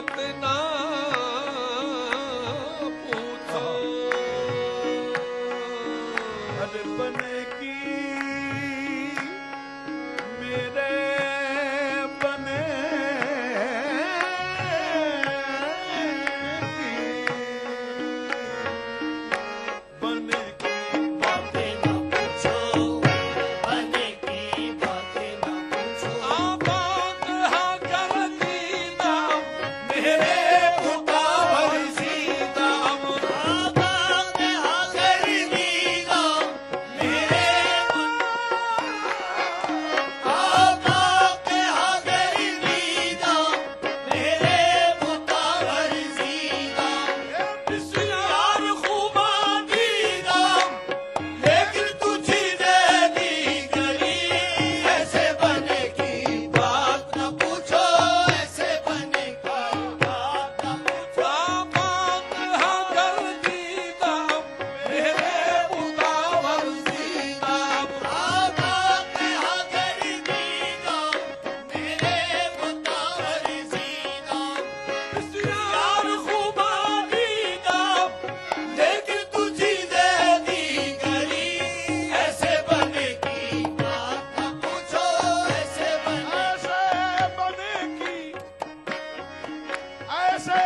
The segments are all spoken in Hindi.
बात ना पूछो। अरे बने की मेरे बने की बने की बातें ना पूछो, बने की बातें ना पूछो। आबाद हाँ कर दीदा मेरे उतावल सीधा आबाद हाँ कर दीदा मेरे आबाद हाँ कर दीदा मेरे मुतावर सीधा। यार खुबा दीदा लेकिन तुझी दे दी गली। ऐसे बने की बात न पूछो, ऐसे बने की बात न पूछो। आबाद हाँ कर दीदा मेरे उतावल सीधा। आबाद हाँ कर दीदा मेरे मुतावर सीधा। यार खुबा दीदा लेकिन तुझी दे दी गली। ऐसे बने की बात न पूछो, ऐसे बने ऐसे बने की ऐसे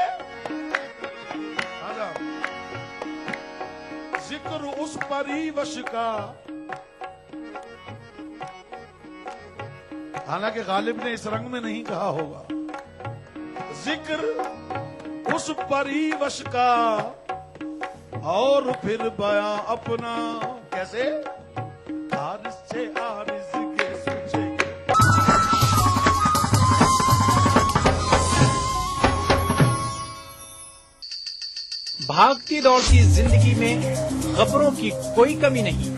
आजा। जिक्र उस परिवश का, हालांकि गालिब ने इस रंग में नहीं कहा होगा, जिक्र उस परिवश का और फिर बयां अपना कैसे आरिज़ से आरिज़ के सूझे। भागती दौड़ती जिंदगी में खबरों की कोई कमी नहीं,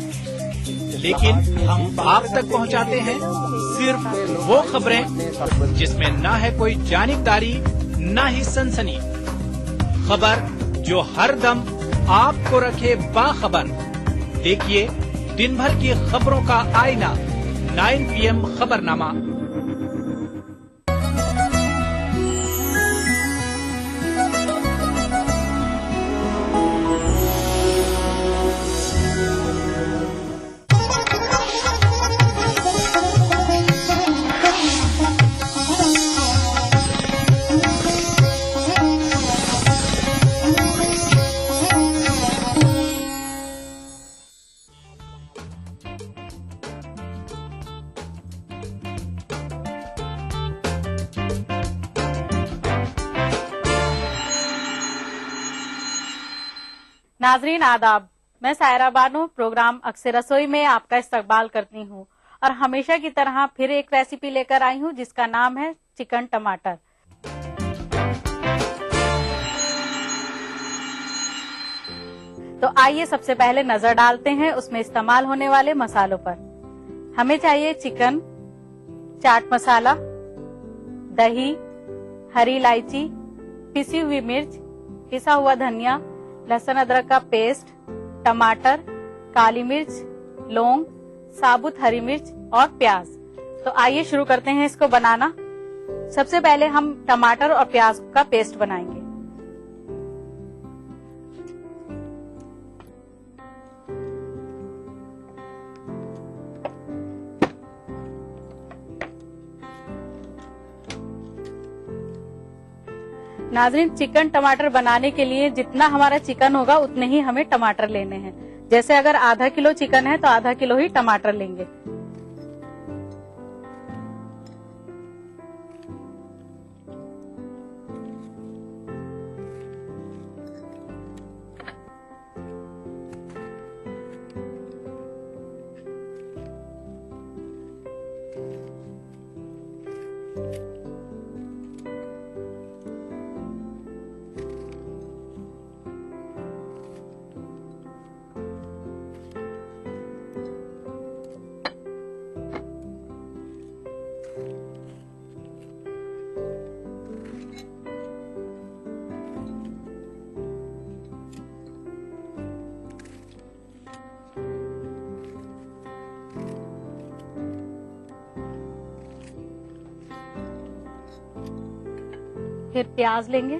लेकिन हम आप तक पहुंचाते हैं सिर्फ वो खबरें जिसमें ना है कोई जानिबदारी ना ही सनसनी। खबर जो हर दम आपको रखे बाखबर। देखिए दिन भर की खबरों का आईना 9 PM खबरनामा। नाजरीन आदाब, मैं सायरा बानो प्रोग्राम अक्सर रसोई में आपका इस्तकबाल करती हूँ और हमेशा की तरह फिर एक रेसिपी लेकर आई हूँ जिसका नाम है चिकन टमाटर। तो आइए सबसे पहले नजर डालते हैं उसमें इस्तेमाल होने वाले मसालों पर। हमें चाहिए चिकन, चाट मसाला, दही, हरी इलायची, पिसी हुई मिर्च, पिसा हुआ धनिया, लहसुन अदरक का पेस्ट, टमाटर, काली मिर्च, लौंग, साबुत हरी मिर्च और प्याज। तो आइए शुरू करते हैं इसको बनाना। सबसे पहले हम टमाटर और प्याज का पेस्ट बनाएंगे। नाजरीन, चिकन टमाटर बनाने के लिए जितना हमारा चिकन होगा उतने ही हमें टमाटर लेने हैं। जैसे अगर आधा किलो चिकन है तो आधा किलो ही टमाटर लेंगे। फिर प्याज लेंगे,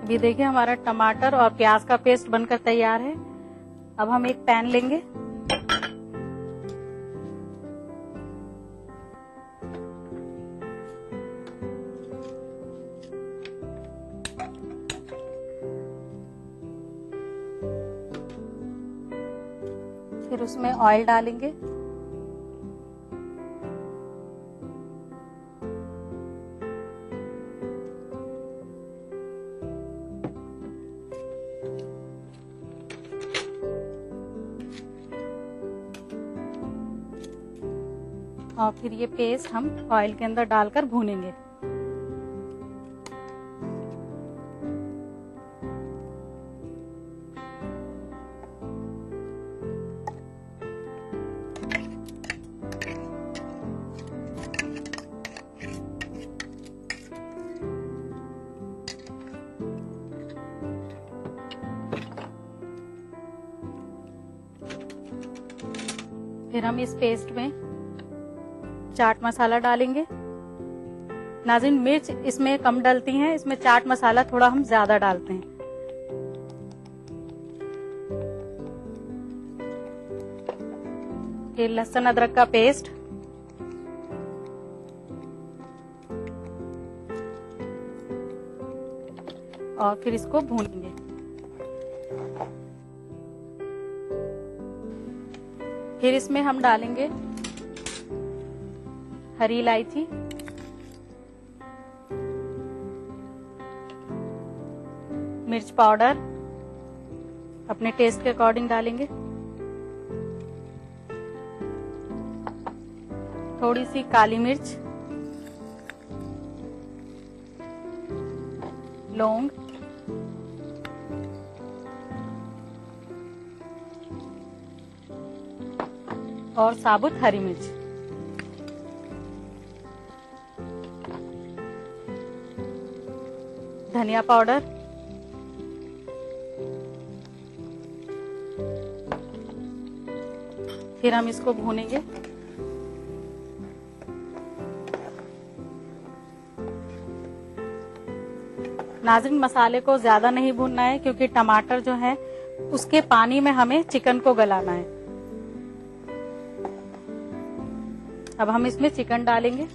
अभी देखिए हमारा टमाटर और प्याज का पेस्ट बनकर तैयार है। अब हम एक पैन लेंगे, फिर उसमें ऑयल डालेंगे, और फिर ये पेस्ट हम ऑयल के अंदर डालकर भूनेंगे। फिर हम इस पेस्ट में चाट मसाला डालेंगे। नाज़रीन, मिर्च इसमें कम डलती हैं, इसमें चाट मसाला थोड़ा हम ज्यादा डालते हैं। फिर लहसुन अदरक का पेस्ट, और फिर इसको भूनेंगे। फिर इसमें हम डालेंगे हरी इलायची, मिर्च पाउडर अपने टेस्ट के अकॉर्डिंग डालेंगे, थोड़ी सी काली मिर्च, लौंग, और साबुत हरी मिर्च। धनिया पाउडर, फिर हम इसको भूनेंगे। नाज़रीन, मसाले को ज्यादा नहीं भूनना है क्योंकि टमाटर जो है उसके पानी में हमें चिकन को गलाना है। अब हम इसमें चिकन डालेंगे।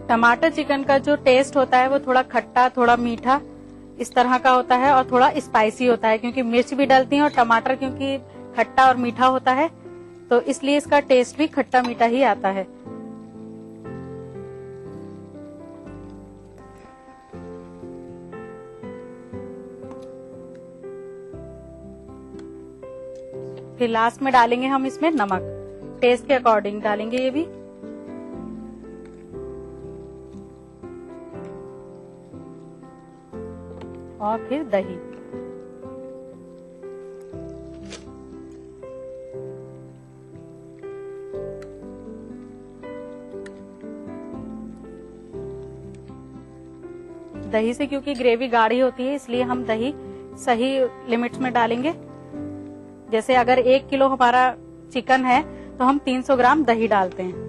टमाटर चिकन का जो टेस्ट होता है वो थोड़ा खट्टा, थोड़ा मीठा इस तरह का होता है, और थोड़ा स्पाइसी होता है क्योंकि मिर्च भी डलती है और टमाटर क्योंकि खट्टा और मीठा होता है तो इसलिए इसका टेस्ट भी खट्टा मीठा ही आता है। फिर लास्ट में डालेंगे हम इसमें नमक, टेस्ट के अकॉर्डिंग डालेंगे ये भी। और फिर दही। दही से क्योंकि ग्रेवी गाढ़ी होती है इसलिए हम दही सही लिमिट्स में डालेंगे। जैसे अगर 1 किलो हमारा चिकन है तो हम 300 ग्राम दही डालते हैं।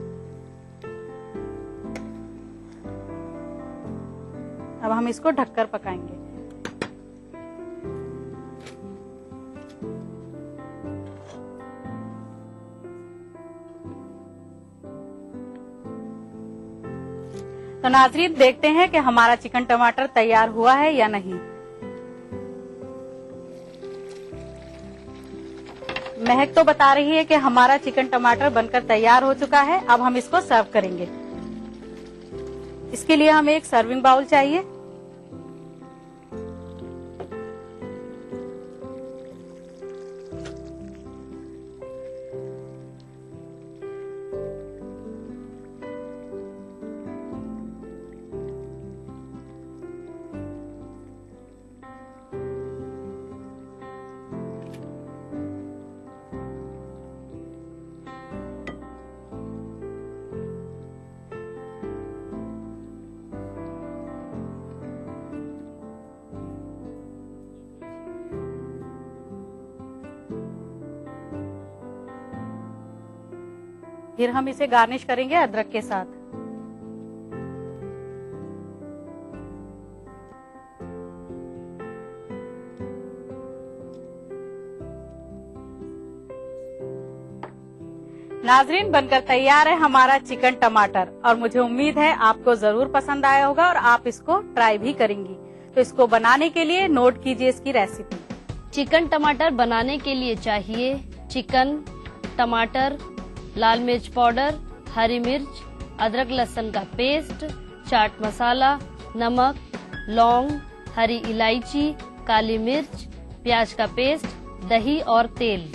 अब हम इसको ढककर पकाएंगे। तो नाजरीन देखते हैं कि हमारा चिकन टमाटर तैयार हुआ है या नहीं। महक तो बता रही है कि हमारा चिकन टमाटर बनकर तैयार हो चुका है। अब हम इसको सर्व करेंगे। इसके लिए हमें एक सर्विंग बाउल चाहिए। फिर हम इसे गार्निश करेंगे अदरक के साथ। नाजरीन बनकर तैयार है हमारा चिकन टमाटर और मुझे उम्मीद है आपको जरूर पसंद आया होगा और आप इसको ट्राई भी करेंगी। तो इसको बनाने के लिए नोट कीजिए इसकी रेसिपी। चिकन टमाटर बनाने के लिए चाहिए चिकन, टमाटर, लाल मिर्च पाउडर, हरी मिर्च, अदरक लहसुन का पेस्ट, चाट मसाला, नमक, लौंग, हरी इलायची, काली मिर्च, प्याज का पेस्ट, दही और तेल।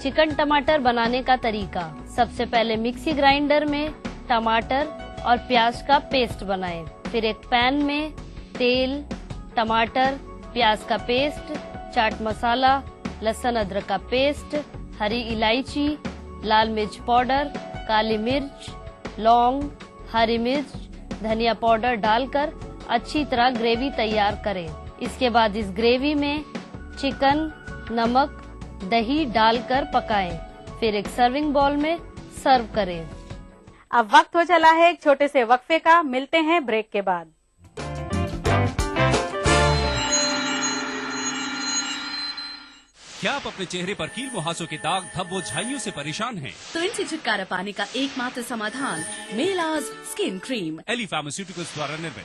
चिकन टमाटर बनाने का तरीका। सबसे पहले मिक्सी ग्राइंडर में टमाटर और प्याज का पेस्ट बनाएं। फिर एक पैन में तेल, टमाटर, प्याज का पेस्ट, चाट मसाला, लहसुन अदरक का पेस्ट, हरी इलायची, लाल मिर्च पाउडर, काली मिर्च, लौंग, हरी मिर्च, धनिया पाउडर डालकर अच्छी तरह ग्रेवी तैयार करें। इसके बाद इस ग्रेवी में चिकन, नमक, दही डालकर पकाएं। फिर एक सर्विंग बाउल में सर्व करें। अब वक्त हो चला है एक छोटे से वक्फे का। मिलते हैं ब्रेक के बाद। क्या आप अपने चेहरे पर कील मुहासों के दाग, धब्बों, झाइयों से परेशान हैं? तो इनसे छुटकारा पाने का एकमात्र समाधान मेलाज स्किन क्रीम। एली फार्मास्यूटिकल्स द्वारा निर्मित।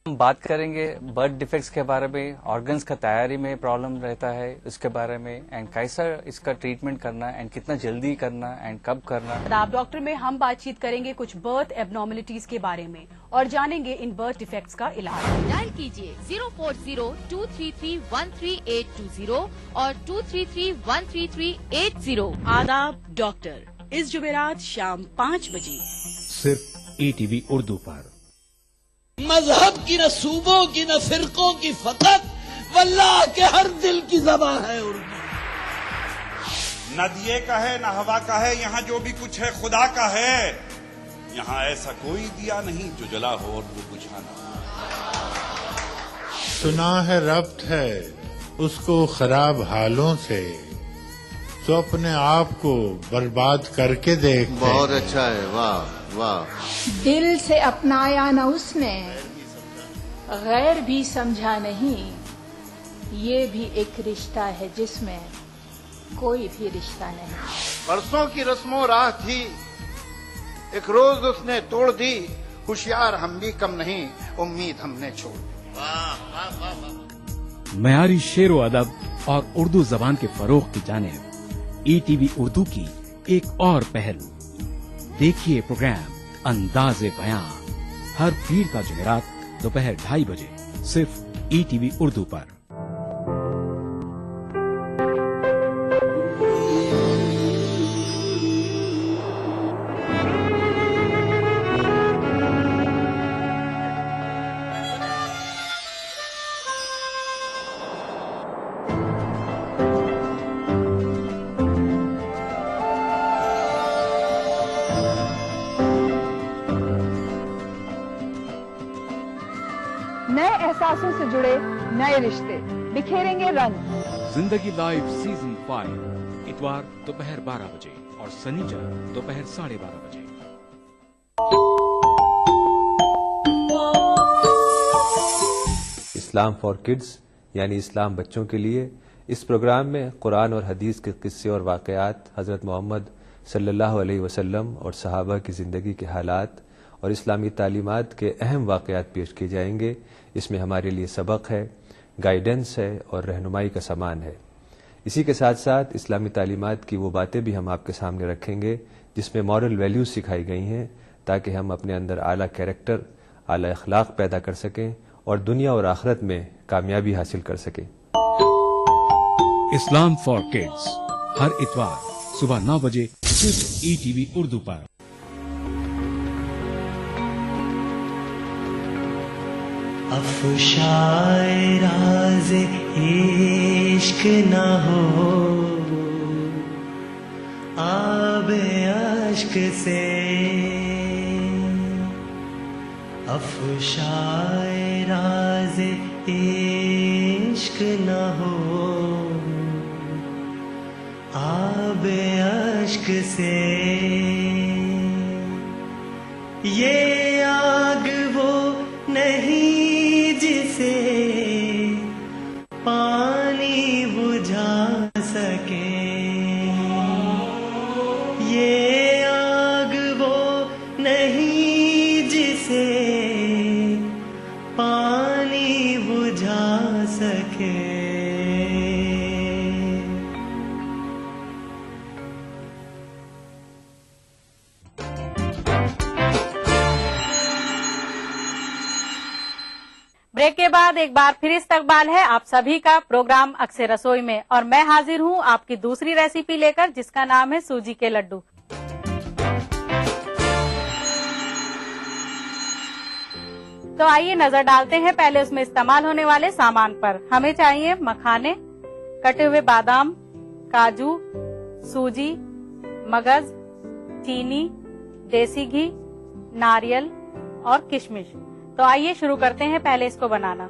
हम बात करेंगे बर्थ डिफेक्ट्स के बारे में, ऑर्गन्स का तैयारी में प्रॉब्लम रहता है उसके बारे में, एंड कैसा इसका ट्रीटमेंट करना एंड कितना जल्दी करना एंड कब करना। आप डॉक्टर में हम बातचीत करेंगे कुछ बर्थ एबनॉर्मलिटीज के बारे में और जानेंगे इन बर्थ डिफेक्ट्स का इलाज। डायल कीजिए 040-233-13820 और 233-13380। आदाब डॉक्टर, इस जुमेरात शाम 5 बजे सिर्फ ETV उर्दू पर। मजहब की न सूबों की न फिरकों की फकत वल्लाह के हर दिल की ज़बां है उर्दू। न दिए का है न हवा का है, यहाँ जो भी कुछ है खुदा का है। यहाँ ऐसा कोई दिया नहीं जो जला हो और वो बुझा ना। सुना है रब्त है उसको खराब हालों से, तो अपने आप को बर्बाद करके देख। बहुत अच्छा है, वाह वाह। दिल से अपनाया न उसने, गैर भी समझा नहीं। ये भी एक रिश्ता है जिसमें कोई भी रिश्ता नहीं। परसों की रस्मों राह थी, एक रोज उसने तोड़ दी। होशियार हम भी कम नहीं, उम्मीद हमने छोड़ दी। मयारी शेरो अदब और उर्दू जबान के फरोग की जानिब ETV उर्दू की एक और पहल। देखिए प्रोग्राम अंदाज़े बयां हर पीर का जुमेरात दोपहर 2:30 बजे सिर्फ ETV उर्दू पर। नए एहसासों से जुड़े नए रिश्ते बिखेरेंगे रंग। जिंदगी लाइव सीजन 5 इतवार दोपहर 12 बजे और शनिचर दोपहर 12:30 बजे। इस्लाम फॉर किड्स यानी इस्लाम बच्चों के लिए, इस प्रोग्राम में कुरान और हदीस के किस्से और वाक़यात, हज़रत मोहम्मद सल्लल्लाहु अलैहि वसल्लम और सहाबा की ज़िंदगी के हालात और इस्लामी तालीमात के अहम वाक़यात पेश किए जाएंगे। इसमें हमारे लिए सबक है, गाइडेंस है और रहनुमाई का सामान है। इसी के साथ साथ इस्लामी तालीमात की वो बातें भी हम आपके सामने रखेंगे जिसमें मॉरल वैल्यूज सिखाई गई हैं, ताकि हम अपने अंदर आला कैरेक्टर, आला अखलाक पैदा कर सकें और दुनिया और आखिरत में कामयाबी हासिल कर सकें। इस्लाम फॉर किड्स हर इतवार सुबह 9 बजे सिर्फ ETV उर्दू पर। अफशाए राज़ इश्क न हो आबे अश्क से, अफशाए राज़ इश्क न हो आबे अश्क से। ये आग वो नहीं जिसे पानी बुझा सके, ये आग वो नहीं जिसे पानी बुझा सके। ब्रेक के बाद एक बार फिर इस्तकबाल है आप सभी का प्रोग्राम अक्से रसोई में, और मैं हाजिर हूं आपकी दूसरी रेसिपी लेकर जिसका नाम है सूजी के लड्डू। तो आइए नजर डालते हैं पहले उसमें इस्तेमाल होने वाले सामान पर। हमें चाहिए मखाने, कटे हुए बादाम, काजू, सूजी, मगज, चीनी, देसी घी, नारियल और किशमिश। तो आइए शुरू करते हैं पहले इसको बनाना।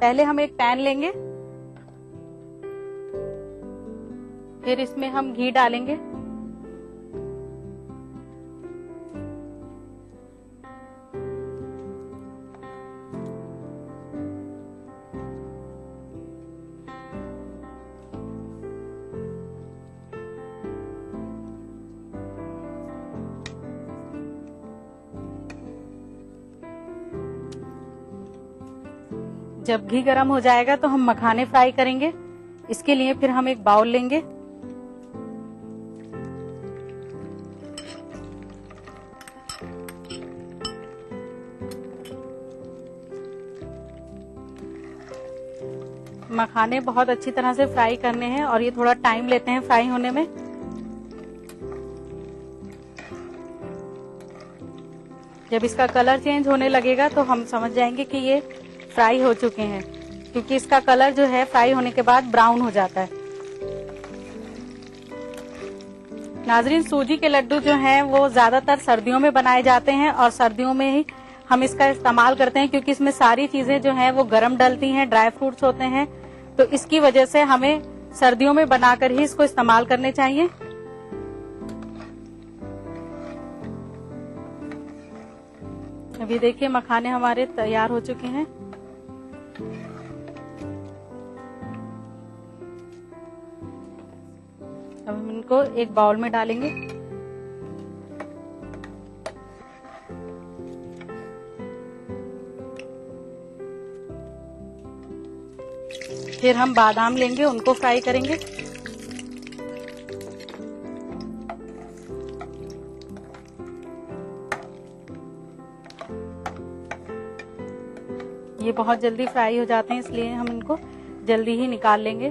पहले हम एक पैन लेंगे, फिर इसमें हम घी डालेंगे, जब घी गर्म हो जाएगा तो हम मखाने फ्राई करेंगे। इसके लिए फिर हम एक बाउल लेंगे, मखाने बहुत अच्छी तरह से फ्राई करने हैं और ये थोड़ा टाइम लेते हैं फ्राई होने में। जब इसका कलर चेंज होने लगेगा तो हम समझ जाएंगे कि ये फ्राई हो चुके हैं, क्योंकि इसका कलर जो है फ्राई होने के बाद ब्राउन हो जाता है। नाजरीन, सूजी के लड्डू जो हैं वो ज्यादातर सर्दियों में बनाए जाते हैं और सर्दियों में ही हम इसका इस्तेमाल करते हैं, क्योंकि इसमें सारी चीजें जो हैं वो गर्म डलती हैं, ड्राई फ्रूट्स होते हैं, तो इसकी वजह से हमें सर्दियों में बनाकर ही इसको इस्तेमाल करने चाहिए। अभी देखिए मखाने हमारे तैयार हो चुके हैं। अब हम इनको एक बाउल में डालेंगे। फिर हम बादाम लेंगे, उनको फ्राई करेंगे। ये बहुत जल्दी फ्राई हो जाते हैं, इसलिए हम इनको जल्दी ही निकाल लेंगे।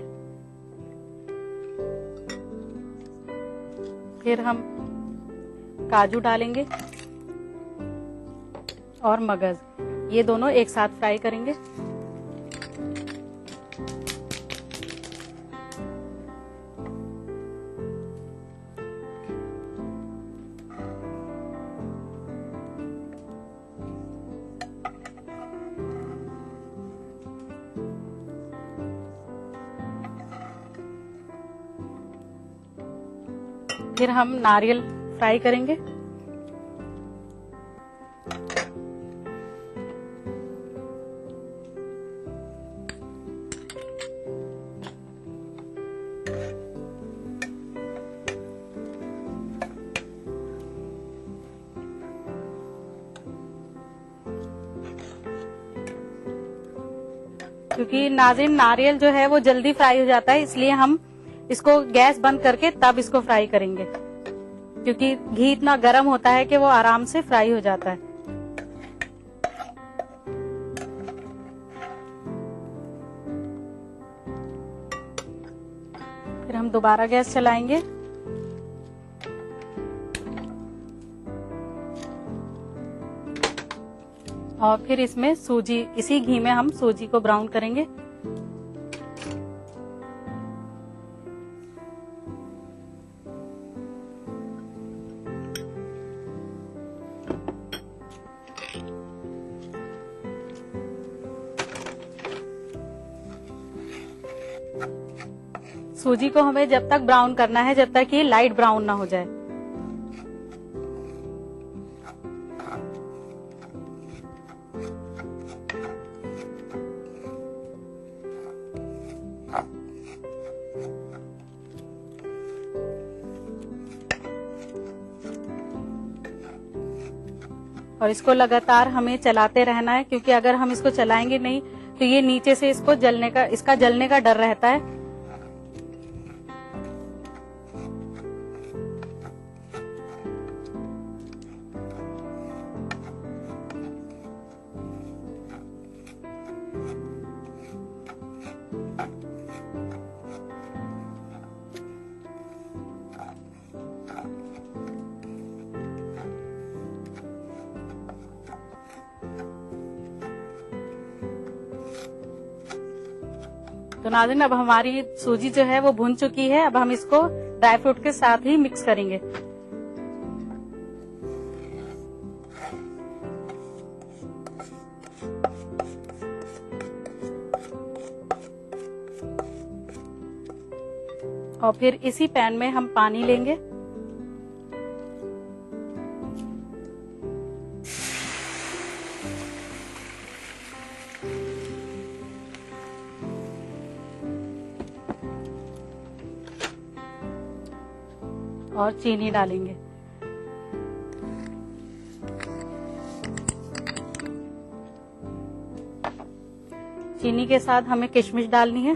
फिर हम काजू डालेंगे और मगज, ये दोनों एक साथ फ्राई करेंगे। फिर हम नारियल फ्राई करेंगे। क्योंकि नाज़रीन नारियल जो है वो जल्दी फ्राई हो जाता है, इसलिए हम इसको गैस बंद करके तब इसको फ्राई करेंगे, क्योंकि घी इतना गर्म होता है कि वो आराम से फ्राई हो जाता है। फिर हम दोबारा गैस चलाएंगे। और फिर इसमें सूजी, इसी घी में हम सूजी को ब्राउन करेंगे। सूजी को हमें जब तक ब्राउन करना है जब तक ये लाइट ब्राउन ना हो जाए। और इसको लगातार हमें चलाते रहना है, क्योंकि अगर हम इसको चलाएंगे नहीं तो ये नीचे से इसका जलने का डर रहता है। तो नाज़रीन अब हमारी सूजी जो है वो भुन चुकी है। अब हम इसको ड्राई फ्रूट के साथ ही मिक्स करेंगे। और फिर इसी पैन में हम पानी लेंगे। और चीनी डालेंगे। चीनी के साथ हमें किशमिश डालनी है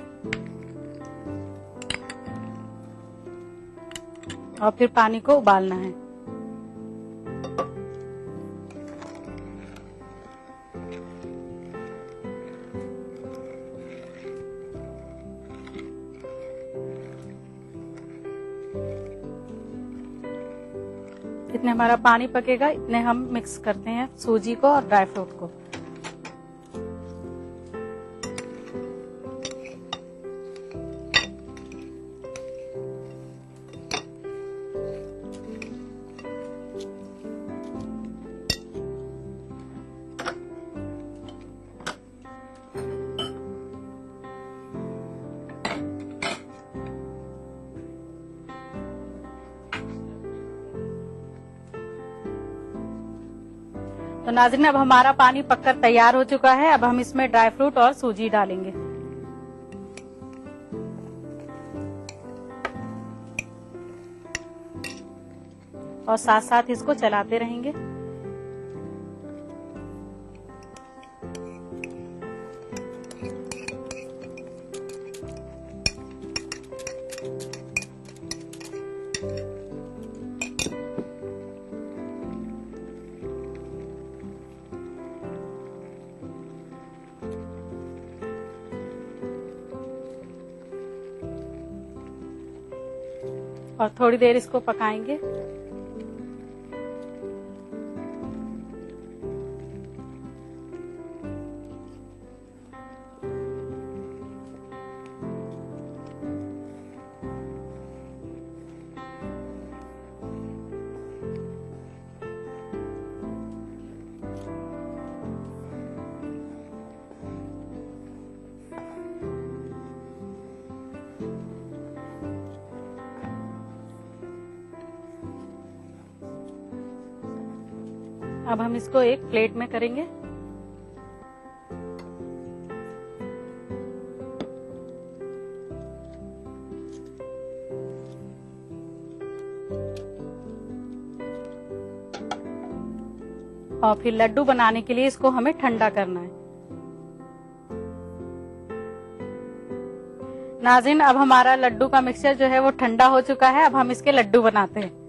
और फिर पानी को उबालना है। जितने हमारा पानी पकेगा इतने हम मिक्स करते हैं सूजी को और ड्राई फ्रूट को। तो नाज़रीन अब हमारा पानी पककर तैयार हो चुका है। अब हम इसमें ड्राई फ्रूट और सूजी डालेंगे। और साथ साथ इसको चलाते रहेंगे। और थोड़ी देर इसको पकाएंगे। अब हम इसको एक प्लेट में करेंगे। और फिर लड्डू बनाने के लिए इसको हमें ठंडा करना है। नाज़रीन, अब हमारा लड्डू का मिक्सचर जो है वो ठंडा हो चुका है। अब हम इसके लड्डू बनाते हैं।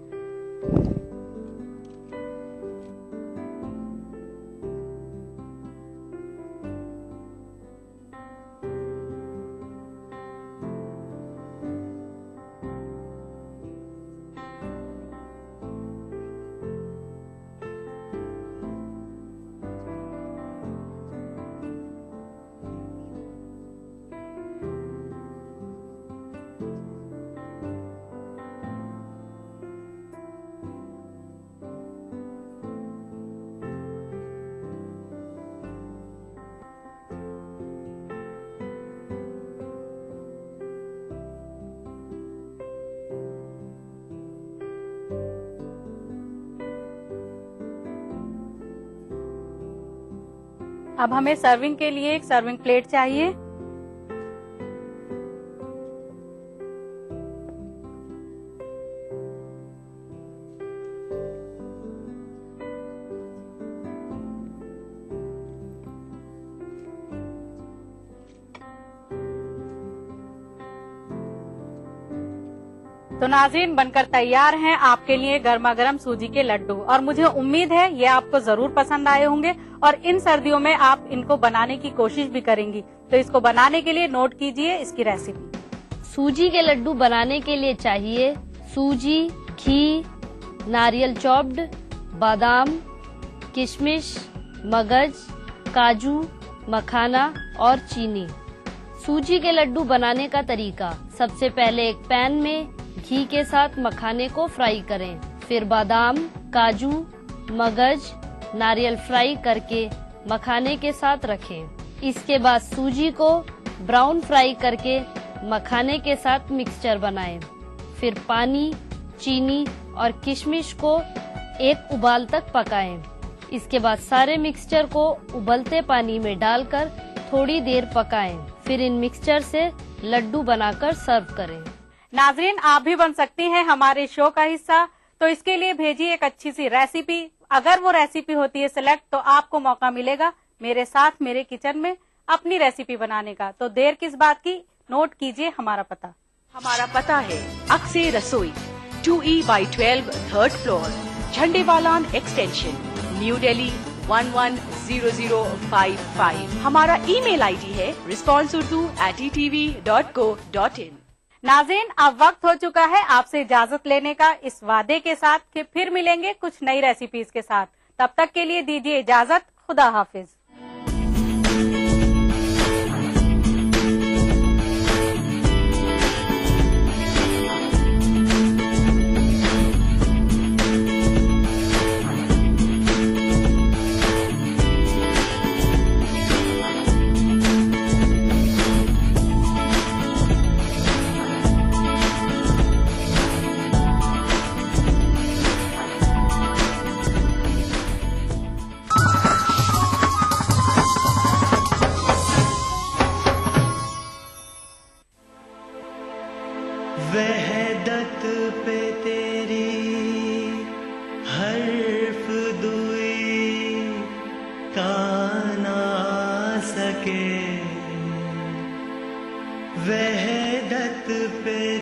अब हमें सर्विंग के लिए एक सर्विंग प्लेट चाहिए। तो नाज़रीन, बनकर तैयार हैं आपके लिए गर्मा गर्म सूजी के लड्डू, और मुझे उम्मीद है ये आपको जरूर पसंद आए होंगे और इन सर्दियों में आप इनको बनाने की कोशिश भी करेंगी। तो इसको बनाने के लिए नोट कीजिए इसकी रेसिपी। सूजी के लड्डू बनाने के लिए चाहिए सूजी, घी, नारियल चॉप्ड, बादाम, किशमिश, मगज, काजू, मखाना और चीनी। सूजी के लड्डू बनाने का तरीका: सबसे पहले एक पैन में घी के साथ मखाने को फ्राई करें, फिर बादाम, काजू, मगज, नारियल फ्राई करके मखाने के साथ रखें। इसके बाद सूजी को ब्राउन फ्राई करके मखाने के साथ मिक्सचर बनाएं। फिर पानी, चीनी और किशमिश को एक उबाल तक पकाएं। इसके बाद सारे मिक्सचर को उबलते पानी में डालकर थोड़ी देर पकाएं। फिर इन मिक्सचर से लड्डू बनाकर सर्व करें। नाज़रीन, आप भी बन सकती हैं हमारे शो का हिस्सा। तो इसके लिए भेजिए एक अच्छी सी रेसिपी। अगर वो रेसिपी होती है सिलेक्ट, तो आपको मौका मिलेगा मेरे साथ मेरे किचन में अपनी रेसिपी बनाने का। तो देर किस बात की, नोट कीजिए हमारा पता। हमारा पता है अक्से रसोई, 2E/12, 3rd floor, Jhandewalan extension, new Delhi 110055। हमारा ईमेल आईडी है responseurdu@etv.co.in। नाज़रीन, अब वक्त हो चुका है आपसे इजाजत लेने का, इस वादे के साथ कि फिर मिलेंगे कुछ नई रेसिपीज के साथ। तब तक के लिए दीजिए इजाजत। खुदा हाफिज। वहदत पे तेरी हर्फ दुई का ना सके, वहदत पे